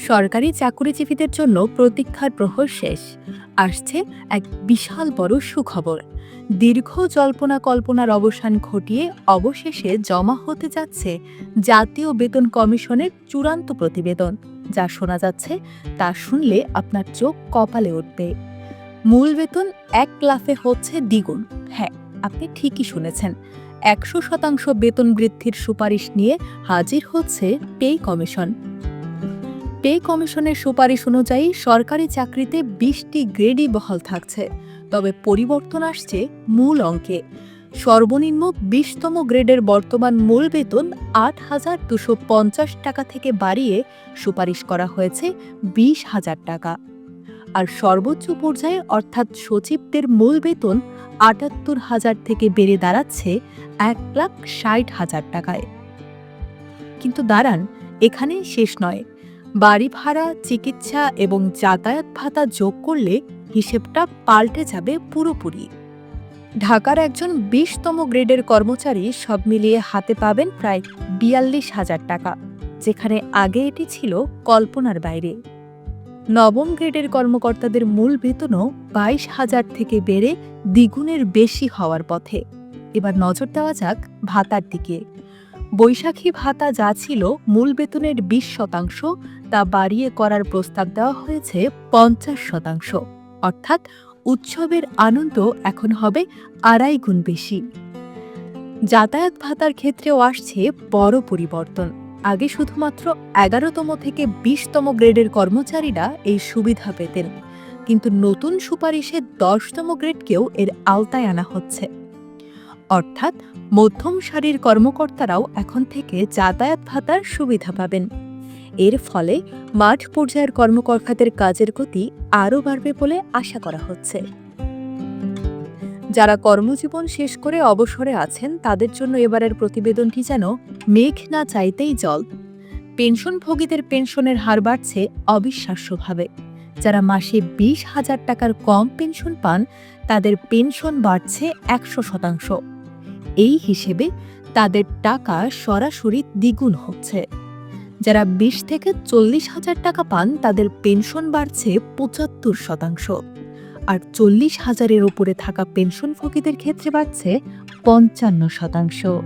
সরকারি চাকুরিজীবীদের জন্য প্রতীক্ষার প্রহর শেষ। আসছে এক বিশাল বড় সুখবর। দীর্ঘ জল্পনা কল্পনার অবসান ঘটিয়ে অবশেষে জমা হতে যাচ্ছে জাতীয় বেতন কমিশনের চূড়ান্ত প্রতিবেদন। যা শোনা যাচ্ছে তা শুনলে আপনার চোখ কপালে উঠবে। মূল বেতন এক লাফে হচ্ছে দ্বিগুণ। হ্যাঁ, আপনি ঠিকই শুনেছেন। ১০০% বেতন বৃদ্ধির সুপারিশ নিয়ে হাজির হচ্ছে পে কমিশন। পে কমিশনের সুপারিশ অনুযায়ী সরকারি চাকরিতে ২০টি গ্রেডই বহাল থাকছে। তবে পরিবর্তন আসছে মূল অঙ্কে। সর্বনিম্ন ২০তম গ্রেডের বর্তমান মূল বেতন ৮,২৫০ টাকা থেকে বাড়িয়ে সুপারিশ করা হয়েছে ২০,০০০ টাকা। আর সর্বোচ্চ পর্যায়ে অর্থাৎ সচিবদের মূল বেতন ৭৮,০০০ থেকে বেড়ে দাঁড়াচ্ছে ১,৬০,০০০ টাকায়। কিন্তু দাঁড়ান, এখানেই শেষ নয়। বাড়ি ভাড়া, চিকিৎসা এবং যাতায়াত ভাতা যোগ করলে হিসেবটা পাল্টে যাবে পুরোপুরি। ঢাকার একজন ২০তম গ্রেডের কর্মচারী সব মিলিয়ে হাতে পাবেন প্রায় ৪২,০০০ টাকা, যেখানে আগে এটি ছিল কল্পনার বাইরে। নবম গ্রেডের কর্মকর্তাদের মূল বেতনও ২২,০০০ থেকে বেড়ে দ্বিগুণের বেশি হওয়ার পথে। এবার নজর দেওয়া যাক ভাতার দিকে। বৈশাখী ভাতা যা ছিল মূল বেতনের ২০%, তা বাড়িয়ে করার প্রস্তাব দেওয়া হয়েছে ৫০%। অর্থাৎ উৎসবের আনন্দ এখন হবে ২.৫ গুণ বেশি। যাতায়াত ভাতার ক্ষেত্রেও আসছে বড় পরিবর্তন। আগে শুধুমাত্র ১১তম থেকে ২০তম গ্রেডের কর্মচারীরা এই সুবিধা পেতেন, কিন্তু নতুন সুপারিশে ১০তম গ্রেডকেও এর আওতায় আনা হচ্ছে। অর্থাৎ মধ্যম সারির কর্মকর্তারাও এখন থেকে যাতায়াত ভাতার সুবিধা পাবেন। এর ফলে মাঠ পর্যায়ের কর্মকর্তাদের কাজের গতি আরও বাড়বে বলে আশা করা হচ্ছে। যারা কর্মজীবন শেষ করে অবসরে আছেন তাদের জন্য এবারের প্রতিবেদনটি যেন মেঘ না চাইতেই জল। পেনশনভোগীদের পেনশনের হার বাড়ছে অবিশ্বাস্যভাবে। যারা মাসে ২০,০০০ টাকার কম পেনশন পান তাদের পেনশন বাড়ছে ১০০%। এই হিসেবে তাদের টাকা সরাসরি দ্বিগুণ হচ্ছে। যারা ২০ থেকে ৪০,০০০ টাকা পান তাদের পেনশন বাড়ছে ৭৫%, আর ৪০,০০০-এর ওপরে থাকা পেনশনভোগীদের ক্ষেত্রে বাড়ছে ৫৫%।